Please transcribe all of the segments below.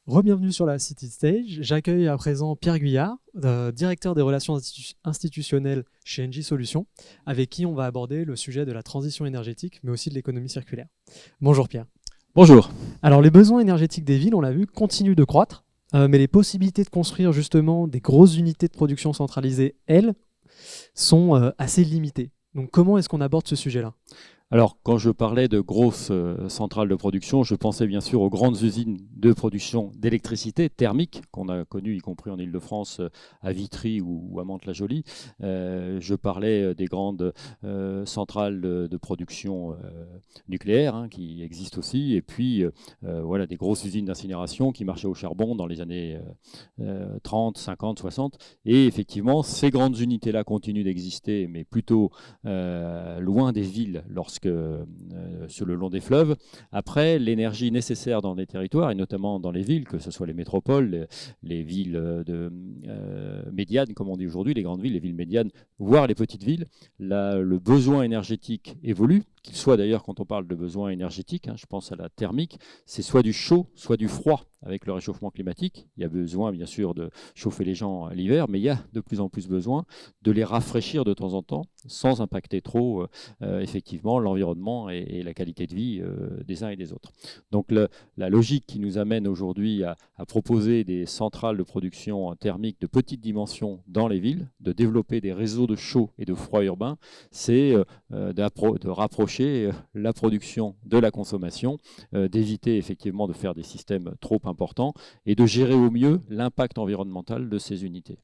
Re-bienvenue sur la City Stage. J'accueille à présent Pierre Guyard, directeur des relations institutionnelles chez NJ Solutions, avec qui on va aborder le sujet de la transition énergétique, mais aussi de l'économie circulaire. Bonjour Pierre. Bonjour. Alors les besoins énergétiques des villes, on l'a vu, continuent de croître, mais les possibilités de construire justement des grosses unités de production centralisées, elles, sont assez limitées. Donc comment est-ce qu'on aborde ce sujet-là ? Alors, quand je parlais de grosses centrales de production, je pensais bien sûr aux grandes usines de production d'électricité thermique qu'on a connues, y compris en Île-de-France, à Vitry ou à Mantes-la-Jolie. Je parlais des grandes centrales de production nucléaire qui existent aussi. Et puis, voilà, des grosses usines d'incinération qui marchaient au charbon dans les années 30, 50, 60. Et effectivement, ces grandes unités-là continuent d'exister, mais plutôt loin des villes sur le long des fleuves. Après, l'énergie nécessaire dans les territoires, et notamment dans les villes, que ce soit les métropoles, les villes médianes, comme on dit aujourd'hui, les grandes villes, les villes médianes, voire les petites villes, le besoin énergétique évolue, qu'il soit d'ailleurs, quand on parle de besoin énergétique, je pense à la thermique, c'est soit du chaud, soit du froid avec le réchauffement climatique. Il y a besoin, bien sûr, de chauffer les gens l'hiver, mais il y a de plus en plus besoin de les rafraîchir de temps en temps, sans impacter trop, effectivement, l'environnement et la qualité de vie des uns et des autres. Donc, la logique qui nous amène aujourd'hui à proposer des centrales de production thermique de petite dimension dans les villes, de développer des réseaux de chaud et de froid urbain, c'est de rapprocher la production de la consommation, d'éviter effectivement de faire des systèmes trop importants et de gérer au mieux l'impact environnemental de ces unités.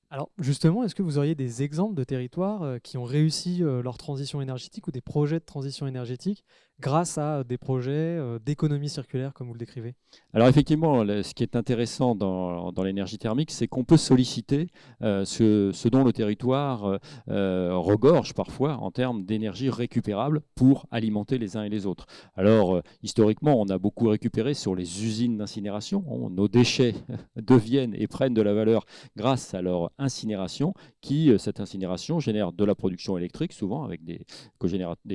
Alors justement, est-ce que vous auriez des exemples de territoires qui ont réussi leur transition énergétique ou des projets de transition énergétique grâce à des projets d'économie circulaire comme vous le décrivez ? Alors effectivement, ce qui est intéressant dans l'énergie thermique, c'est qu'on peut solliciter ce dont le territoire regorge parfois en termes d'énergie récupérable pour alimenter les uns et les autres. Alors historiquement, on a beaucoup récupéré sur les usines d'incinération. Nos déchets deviennent et prennent de la valeur grâce à leur incinération, cette incinération génère de la production électrique, souvent avec des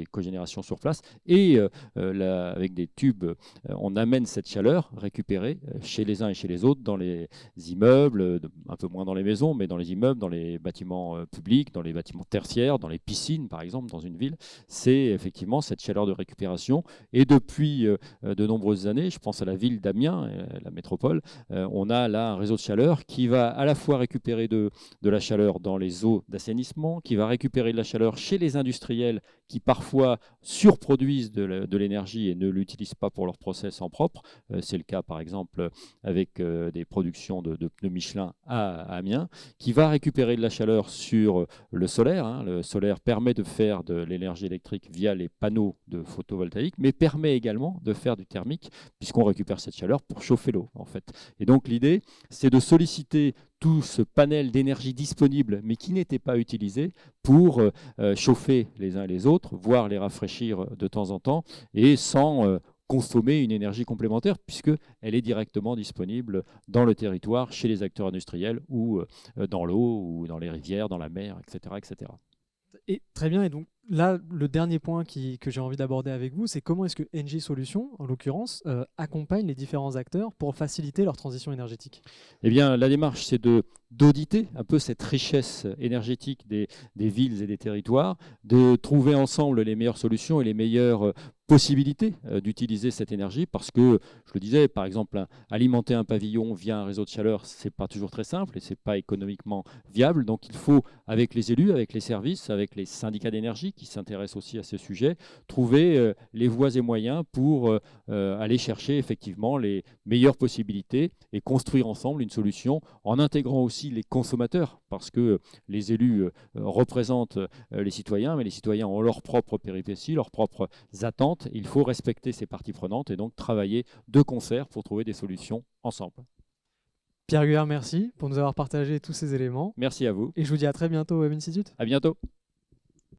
cogénérations sur place, et avec des tubes, on amène cette chaleur récupérée chez les uns et chez les autres dans les immeubles, un peu moins dans les maisons, mais dans les immeubles, dans les bâtiments publics, dans les bâtiments tertiaires, dans les piscines par exemple, dans une ville. C'est effectivement cette chaleur de récupération. Et depuis de nombreuses années, je pense à la ville d'Amiens, la métropole, on a là un réseau de chaleur qui va à la fois récupérer de la chaleur dans les eaux d'assainissement, qui va récupérer de la chaleur chez les industriels qui parfois surproduisent de l'énergie et ne l'utilisent pas pour leur process en propre. C'est le cas par exemple avec des productions de pneus Michelin à Amiens, qui va récupérer de la chaleur sur le solaire. Le solaire permet de faire de l'énergie électrique via les panneaux de photovoltaïque, mais permet également de faire du thermique, puisqu'on récupère cette chaleur pour chauffer l'eau en fait. Et donc l'idée, c'est de solliciter tout ce panel d'énergie disponible, mais qui n'était pas utilisé, pour chauffer les uns et les autres, voire les rafraîchir de temps en temps, et sans consommer une énergie complémentaire, puisqu'elle est directement disponible dans le territoire, chez les acteurs industriels, ou dans l'eau, ou dans les rivières, dans la mer, etc. etc. Et très bien, et donc là, le dernier point que j'ai envie d'aborder avec vous, c'est comment est-ce que NJ Solutions, en l'occurrence, accompagne les différents acteurs pour faciliter leur transition énergétique ? Eh bien, la démarche, c'est d'auditer un peu cette richesse énergétique des villes et des territoires, de trouver ensemble les meilleures solutions et les meilleures possibilités d'utiliser cette énergie, parce que, je le disais, par exemple, alimenter un pavillon via un réseau de chaleur, ce n'est pas toujours très simple et ce n'est pas économiquement viable. Donc il faut, avec les élus, avec les services, avec les syndicats d'énergie qui s'intéressent aussi à ce sujet, trouver les voies et moyens pour aller chercher effectivement les meilleures possibilités et construire ensemble une solution, en intégrant aussi les consommateurs, parce que les élus représentent les citoyens, mais les citoyens ont leurs propres péripéties, leurs propres attentes. Il faut respecter ces parties prenantes et donc travailler de concert pour trouver des solutions ensemble. Pierre Guyard, merci pour nous avoir partagé tous ces éléments. Merci à vous. Et je vous dis à très bientôt au Web Institute. À bientôt.